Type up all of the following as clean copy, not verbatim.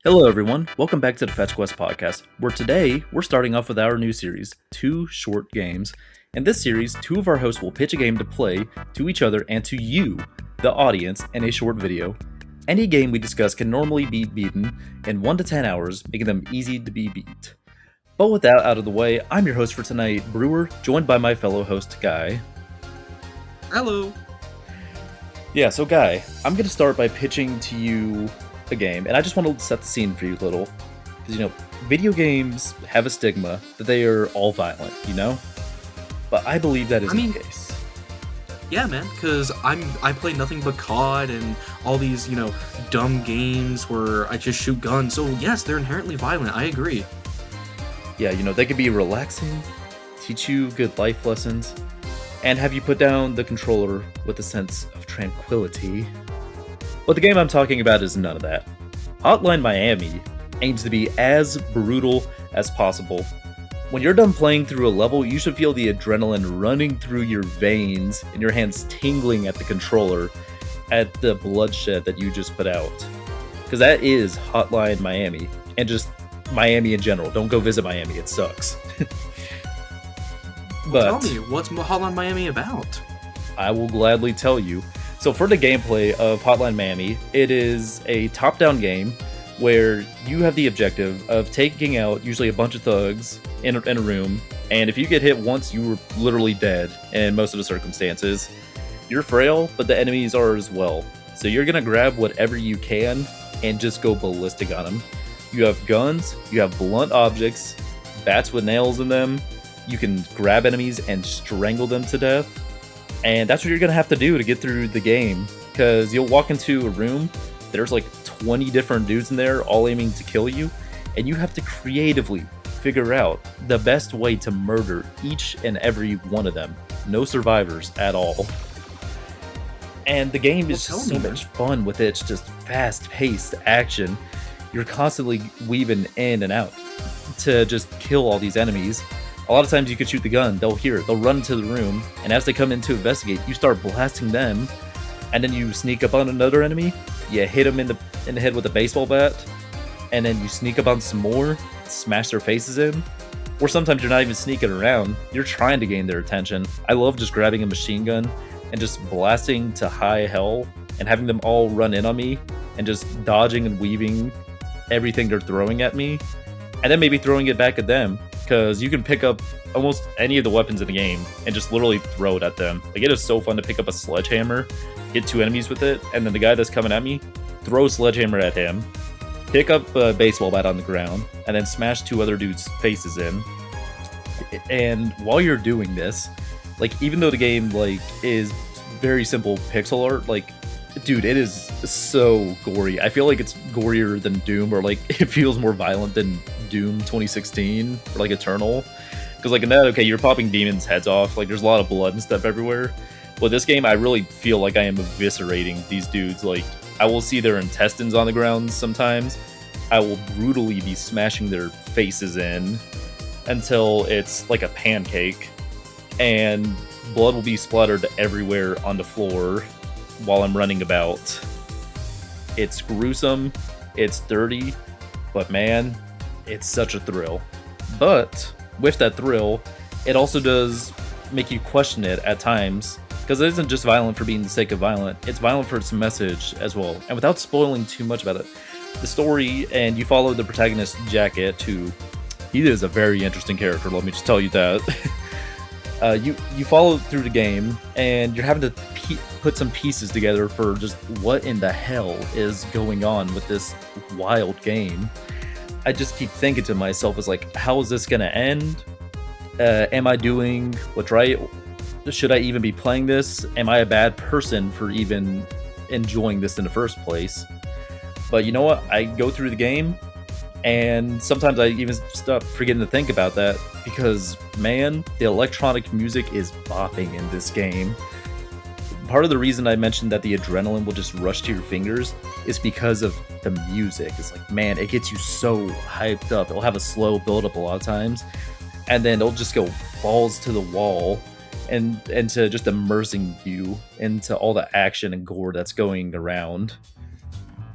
Hello, everyone. Welcome back to the Fetch Quest podcast, where today we're starting off with our new series, Two Short Games. In this series, two of our hosts will pitch a game to play to each other and to you, the audience, in a short video. Any game we discuss can normally be beaten in 1 to 10 hours, making them easy to be beat. But with that out of the way, I'm your host for tonight, Brewer, joined by my fellow host, Guy. Hello. Yeah, so Guy, I'm going to start by pitching to you a game, and I just want to set the scene for you a little, because video games have a stigma that they are all violent, but I believe that isn't the case. Yeah, man, because I play nothing but COD and all these dumb games where I just shoot guns. So yes, they're inherently violent. I agree. Yeah, they could be relaxing, teach you good life lessons, and have you put down the controller with a sense of tranquility. But the game I'm talking about is none of that. Hotline Miami aims to be as brutal as possible. When you're done playing through a level, you should feel the adrenaline running through your veins and your hands tingling at the controller at the bloodshed that you just put out. Because that is Hotline Miami, and just Miami in general. Don't go visit Miami, it sucks. Tell me, what's Hotline Miami about? I will gladly tell you. So for the gameplay of Hotline Miami, it is a top-down game where you have the objective of taking out usually a bunch of thugs in a room, and if you get hit once, you were literally dead in most of the circumstances. You're frail, but the enemies are as well. So you're going to grab whatever you can and just go ballistic on them. You have guns, you have blunt objects, bats with nails in them, you can grab enemies and strangle them to death. And that's what you're going to have to do to get through the game, because you'll walk into a room, there's like 20 different dudes in there all aiming to kill you, and you have to creatively figure out the best way to murder each and every one of them. No survivors at all. And the game is so much fun with its just fast-paced action. You're constantly weaving in and out to just kill all these enemies. A lot of times you can shoot the gun, they'll hear it, they'll run into the room, and as they come in to investigate, you start blasting them, and then you sneak up on another enemy, you hit them in the head with a baseball bat, and then you sneak up on some more, smash their faces in. Or sometimes you're not even sneaking around, you're trying to gain their attention. I love just grabbing a machine gun and just blasting to high hell and having them all run in on me and just dodging and weaving everything they're throwing at me, and then maybe throwing it back at them, because you can pick up almost any of the weapons in the game and just literally throw it at them. Like, it is so fun to pick up a sledgehammer, hit two enemies with it, and then the guy that's coming at me, throw a sledgehammer at him, pick up a baseball bat on the ground, and then smash two other dudes' faces in. And while you're doing this, like, even though the game is very simple pixel art, dude, it is so gory. I feel like it's gorier than Doom, or it feels more violent than Doom 2016 or Eternal. Because in that, okay, you're popping demons' heads off, there's a lot of blood and stuff everywhere. But this game, I really feel like I am eviscerating these dudes. I will see their intestines on the ground sometimes. I will brutally be smashing their faces in until it's like a pancake, and blood will be splattered everywhere on the floor while I'm running about. It's gruesome, it's dirty, but man, it's such a thrill. But with that thrill, it also does make you question it at times, because it isn't just violent for being the sake of violent, it's violent for its message as well. And without spoiling too much about it, the story, and you follow the protagonist Jacket, who he is a very interesting character, let me just tell you that. You follow through the game, and you're having to put some pieces together for just what in the hell is going on with this wild game. I just keep thinking to myself, how is this gonna end? Am I doing what's right? Should I even be playing this? Am I a bad person for even enjoying this in the first place? But you know what? I go through the game, and sometimes I even stop forgetting to think about that, because man, the electronic music is bopping in this game. Part of the reason I mentioned that the adrenaline will just rush to your fingers is because of the music. It's man, it gets you so hyped up. It'll have a slow build up a lot of times, and then it'll just go balls to the wall, and to just immersing you into all the action and gore that's going around.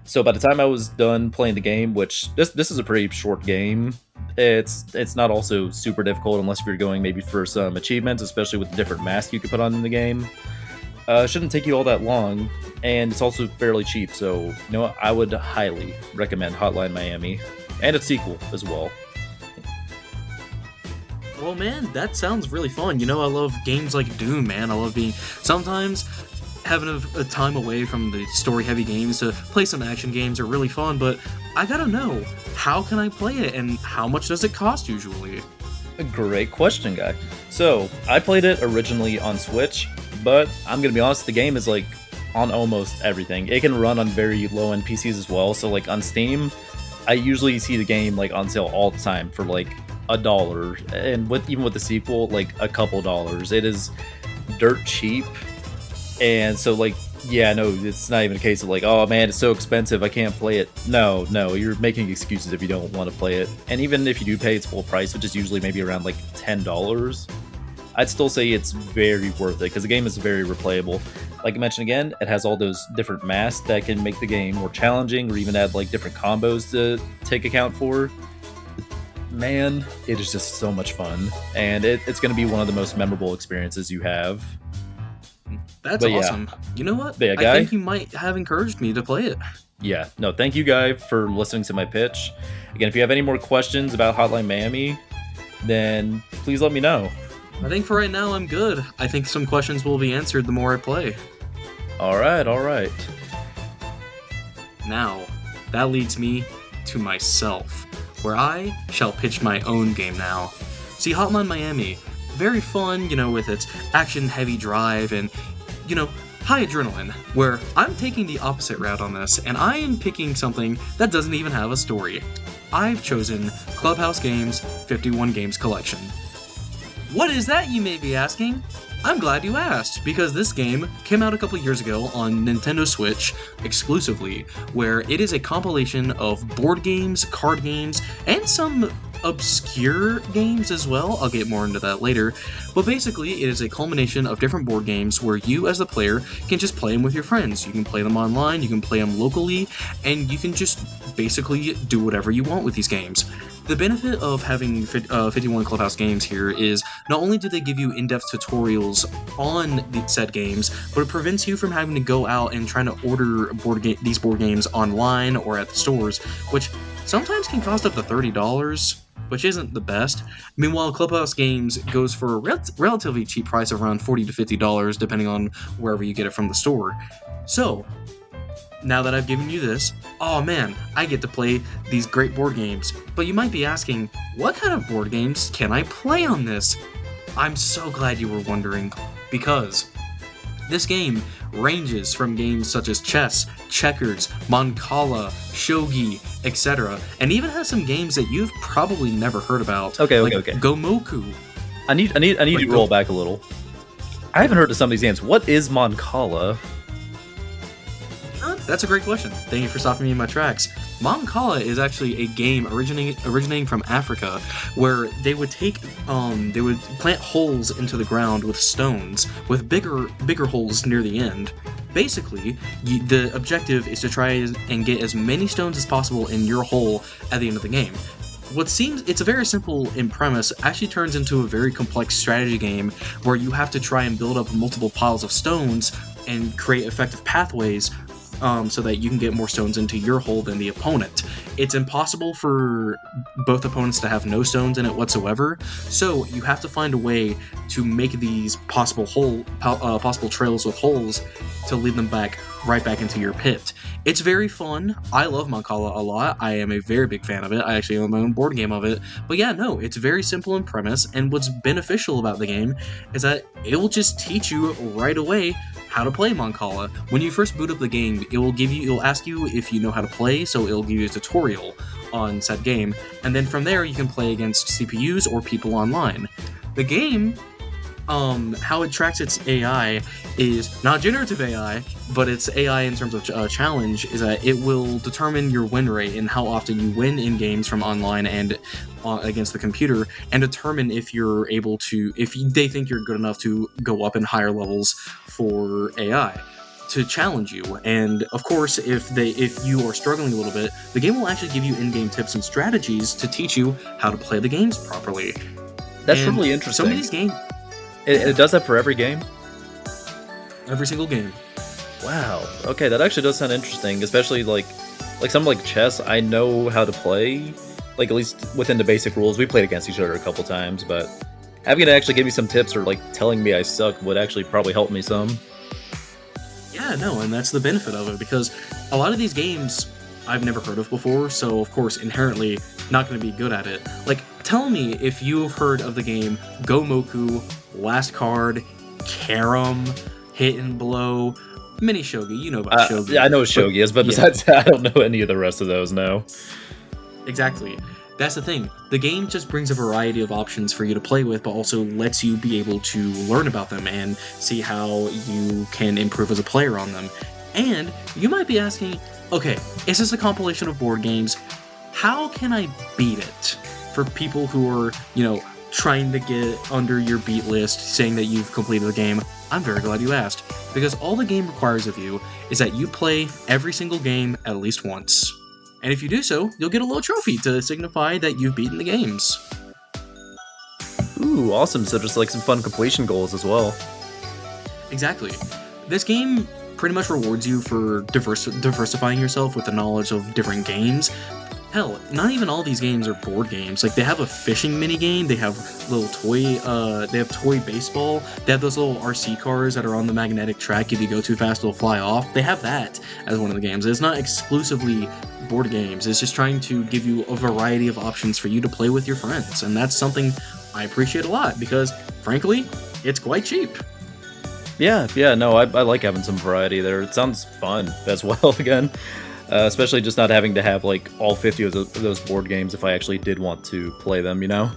So by the time I was done playing the game, which this is a pretty short game, it's not also super difficult unless you're going maybe for some achievements, especially with the different masks you can put on in the game. It shouldn't take you all that long, and it's also fairly cheap. So you know what? I would highly recommend Hotline Miami and its sequel as well. Well, man, that sounds really fun. You know, I love games like Doom, man. I love being sometimes having a time away from the story-heavy games to play some action games are really fun. But I gotta know, how can I play it, and how much does it cost usually? A great question, guy. So I played it originally on Switch, but I'm gonna be honest, the game is like on almost everything. It can run on very low-end PCs as well. So like on Steam, I usually see the game like on sale all the time for like $1, and even with the sequel, like a couple dollars. It is dirt cheap, and so like yeah, no, it's not even a case of like, oh man, it's so expensive, I can't play it. No, you're making excuses if you don't want to play it. And even if you do pay its full price, which is usually maybe around like $10, I'd still say it's very worth it because the game is very replayable. Like I mentioned again, it has all those different masks that can make the game more challenging, or even add like different combos to take account for. Man, it is just so much fun, and it's going to be one of the most memorable experiences you have. That's But yeah. awesome. You know what? But yeah, I Guy? think you might have encouraged me to play it. Yeah, no, thank you, Guy, for listening to my pitch. Again, if you have any more questions about Hotline Miami, then please let me know. I think for right now I'm good. I think some questions will be answered the more I play. All right. Now, that leads me to myself, where I shall pitch my own game now. See, Hotline Miami, very fun, you know, with its action-heavy drive and, you know, high adrenaline, where I'm taking the opposite route on this, and I am picking something that doesn't even have a story. I've chosen Clubhouse Games 51 Games Collection. What is that, you may be asking? I'm glad you asked, because this game came out a couple years ago on Nintendo Switch exclusively, where it is a compilation of board games, card games, and some obscure games as well. I'll get more into that later. But basically, it is a culmination of different board games where you, as the player, can just play them with your friends. You can play them online, you can play them locally, and you can just basically do whatever you want with these games. The benefit of having 51 Clubhouse Games here is not only do they give you in-depth tutorials on the said games, but it prevents you from having to go out and trying to order these board games online or at the stores, which sometimes can cost up to $30, which isn't the best. Meanwhile, Clubhouse Games goes for a relatively cheap price of around $40 to $50, depending on wherever you get it from the store. So, now that I've given you this, oh man, I get to play these great board games. But you might be asking, what kind of board games can I play on this? I'm so glad you were wondering, because this game ranges from games such as chess, checkers, Mancala, shogi, etc., and even has some games that you've probably never heard about. Okay. Gomoku. I need you to roll back a little. I haven't heard of some of these games. What is Mancala? That's a great question. Thank you for stopping me in my tracks. Mancala is actually a game originating from Africa, where they would plant holes into the ground with stones, with bigger holes near the end. Basically, the objective is to try and get as many stones as possible in your hole at the end of the game. It's a very simple in premise, actually turns into a very complex strategy game where you have to try and build up multiple piles of stones and create effective pathways so that you can get more stones into your hole than the opponent. It's impossible for both opponents to have no stones in it whatsoever, so you have to find a way to make these possible trails with holes to lead them right back into your pit. It's very fun. I love Mancala a lot. I am a very big fan of it. I actually own my own board game of it. But yeah, no, it's very simple in premise, and what's beneficial about the game is that it will just teach you right away how to play Mancala. When you first boot up the game, it will ask you if you know how to play, so it'll give you a tutorial on said game, and then from there you can play against CPUs or people online. The game, how it tracks its AI is not generative AI, but its AI in terms of challenge is that it will determine your win rate and how often you win in games from online and against the computer, and determine if they think you're good enough to go up in higher levels for AI. to challenge you. And of course, if you are struggling a little bit, the game will actually give you in-game tips and strategies to teach you how to play the games properly. That's And really some of interesting. these games, It does that for every game? every single game. Wow. Okay, that actually does sound interesting, especially like something like chess. I know how to play, like at least within the basic rules. We played against each other a couple times, but having it actually give me some tips or like telling me I suck would actually probably help me some. Yeah, no, and that's the benefit of it, because a lot of these games I've never heard of before, so of course inherently not going to be good at it. Like, tell me if you've heard of the game Gomoku, Last Card, Carom, Hit and Blow, Mini Shogi. You know about Shogi. Yeah, I know what Shogi is, but yeah. besides that, I don't know any of the rest of those. No. Exactly. That's the thing. The game just brings a variety of options for you to play with, but also lets you be able to learn about them and see how you can improve as a player on them. And you might be asking, okay, is this a compilation of board games? How can I beat it? For people who are, trying to get under your beat list saying that you've completed the game, I'm very glad you asked. Because all the game requires of you is that you play every single game at least once. And if you do so, you'll get a little trophy to signify that you've beaten the games. Ooh, awesome. So just like some fun completion goals as well. Exactly. This game pretty much rewards you for diversifying yourself with the knowledge of different games. Hell, not even all these games are board games. Like, they have a fishing mini game, they have little they have toy baseball, they have those little RC cars that are on the magnetic track. If you go too fast, it'll fly off. They have that as one of the games. It's not exclusively board games. It's just trying to give you a variety of options for you to play with your friends. And that's something I appreciate a lot because, frankly, it's quite cheap. Yeah, no, I like having some variety there. It sounds fun as well, again. Especially just not having to have, like, all 50 of those board games if I actually did want to play them, you know?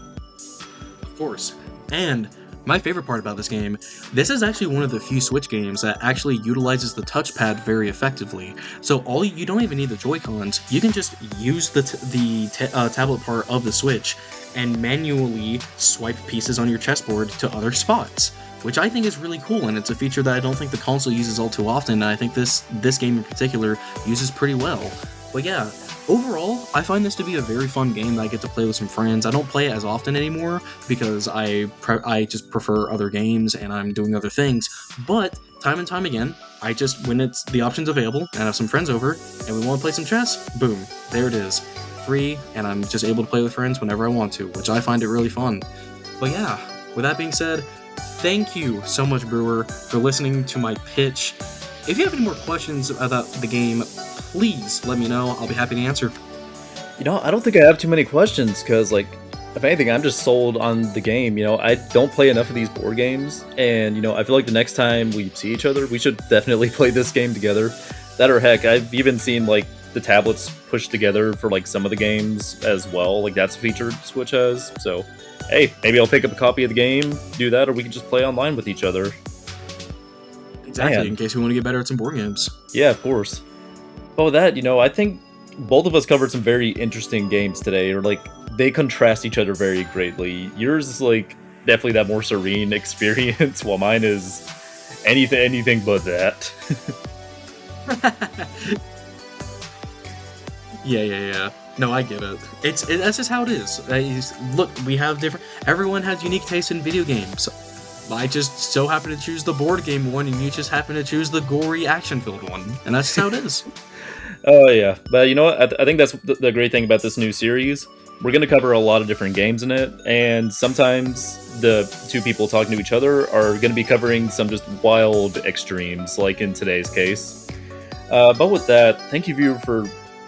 Of course. And my favorite part about this game, this is actually one of the few Switch games that actually utilizes the touchpad very effectively. So you don't even need the Joy-Cons. You can just use the tablet part of the Switch and manually swipe pieces on your chessboard to other spots, which I think is really cool, and it's a feature that I don't think the console uses all too often, and I think this game in particular uses pretty well. But yeah, overall, I find this to be a very fun game that I get to play with some friends. I don't play it as often anymore because I just prefer other games and I'm doing other things, but time and time again, when it's the option's available and I have some friends over and we want to play some chess, boom, there it is. Free, and I'm just able to play with friends whenever I want to, which I find it really fun. But yeah, with that being said, thank you so much, Brewer, for listening to my pitch. If you have any more questions about the game, please let me know. I'll be happy to answer. You know, I don't think I have too many questions, because, like, if anything, I'm just sold on the game. You know, I don't play enough of these board games, and, you know, I feel like the next time we see each other, we should definitely play this game together. That or heck, I've even seen, like, the tablets pushed together for, like, some of the games as well. Like, that's a feature Switch has, so hey, maybe I'll pick up a copy of the game, do that, or we can just play online with each other. Exactly, Man. in case we want to get better at some board games. Yeah, of course. But with that, you know, I think both of us covered some very interesting games today, or like, they contrast each other very greatly. Yours is like definitely that more serene experience, while mine is anything but that. Yeah. No, I get it. That's just how it is. Look, we have everyone has unique taste in video games. I just so happen to choose the board game one, and you just happen to choose the gory action-filled one, and that's just how it is. Oh yeah, but you know what? I think that's the great thing about this new series. We're going to cover a lot of different games in it, and sometimes the two people talking to each other are going to be covering some just wild extremes, like in today's case. But with that, thank you for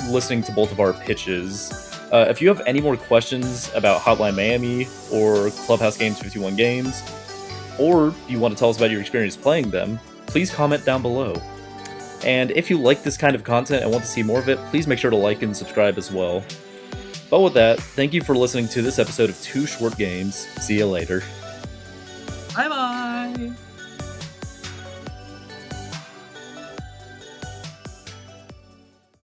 listening to both of our pitches. If you have any more questions about Hotline Miami or Clubhouse Games 51 games, or you want to tell us about your experience playing them, please comment down below. And if you like this kind of content and want to see more of it, please make sure to like and subscribe as well. But with that, thank you for listening to this episode of Too Short Games. See you later. Bye-bye!